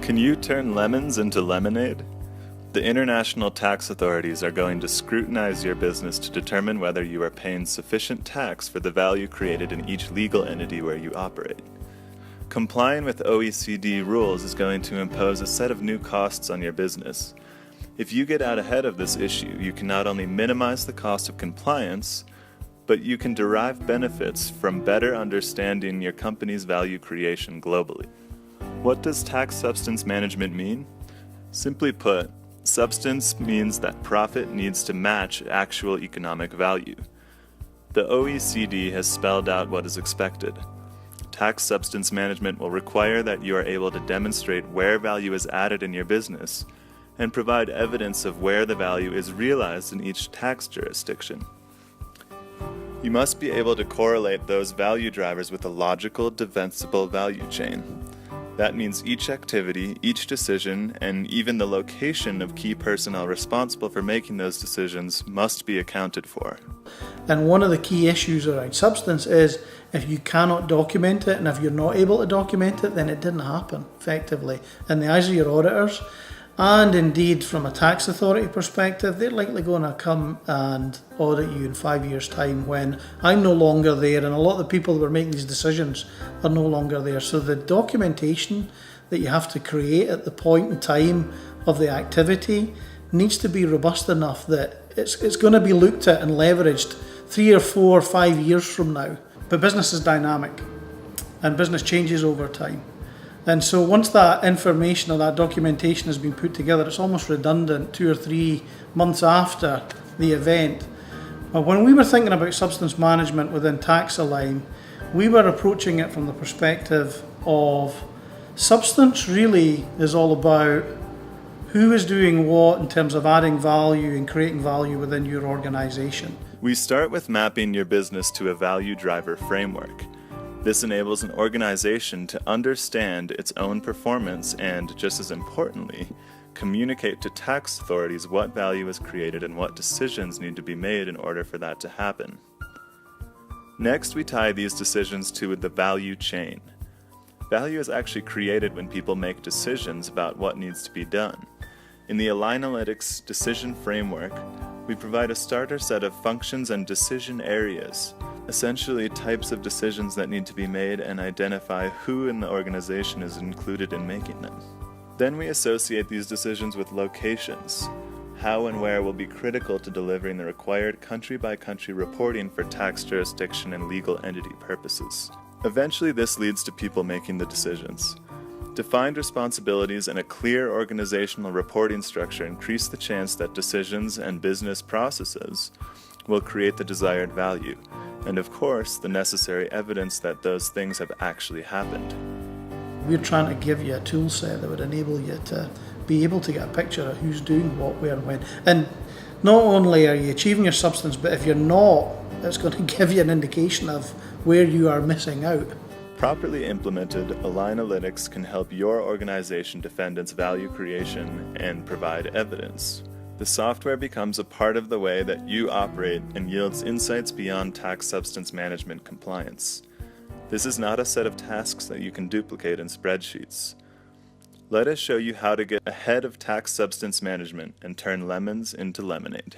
Can you turn lemons into lemonade? The international tax authorities are going to scrutinize your business to determine whether you are paying sufficient tax for the value created in each legal entity where you operate. Complying with OECD rules is going to impose a set of new costs on your business. If you get out ahead of this issue, you can not only minimize the cost of compliance, but you can derive benefits from better understanding your company's value creation globally. What does tax substance management mean? Simply put, substance means that profit needs to match actual economic value. The OECD has spelled out what is expected. Tax substance management will require that you are able to demonstrate where value is added in your business and provide evidence of where the value is realized in each tax jurisdiction. You must be able to correlate those value drivers with a logical, defensible value chain. That means each activity, each decision, and even the location of key personnel responsible for making those decisions must be accounted for. And one of the key issues around substance is if you cannot document it, and if you're not able to document it, then it didn't happen effectively in the eyes of your auditors. And indeed, from a tax authority perspective, they're likely going to come and audit you in 5 years' time when I'm no longer there, and a lot of the people that are making these decisions are no longer there. So the documentation that you have to create at the point in time of the activity needs to be robust enough that it's going to be looked at and leveraged 3 or 4 or 5 years from now. But business is dynamic, and business changes over time. And so once that information or that documentation has been put together, it's almost redundant 2 or 3 months after the event. But when we were thinking about substance management within TaxAlign, we were approaching it from the perspective of substance really is all about who is doing what in terms of adding value and creating value within your organization. We start with mapping your business to a value driver framework. This enables an organization to understand its own performance and, just as importantly, communicate to tax authorities what value is created and what decisions need to be made in order for that to happen. Next, we tie these decisions to the value chain. Value is actually created when people make decisions about what needs to be done. In the Analytics decision framework, we provide a starter set of functions and decision areas, essentially types of decisions that need to be made, and identify who in the organization is included in making them. Then we associate these decisions with locations. How and where will be critical to delivering the required country-by-country reporting for tax jurisdiction and legal entity purposes. Eventually, this leads to people making the decisions. Defined responsibilities and a clear organizational reporting structure increase the chance that decisions and business processes will create the desired value, and of course, the necessary evidence that those things have actually happened. We're trying to give you a tool set that would enable you to be able to get a picture of who's doing what, where, and when. And not only are you achieving your substance, but if you're not, it's going to give you an indication of where you are missing out. Properly implemented, Analytics can help your organization defend its value creation and provide evidence. The software becomes a part of the way that you operate and yields insights beyond tax substance management compliance. This is not a set of tasks that you can duplicate in spreadsheets. Let us show you how to get ahead of tax substance management and turn lemons into lemonade.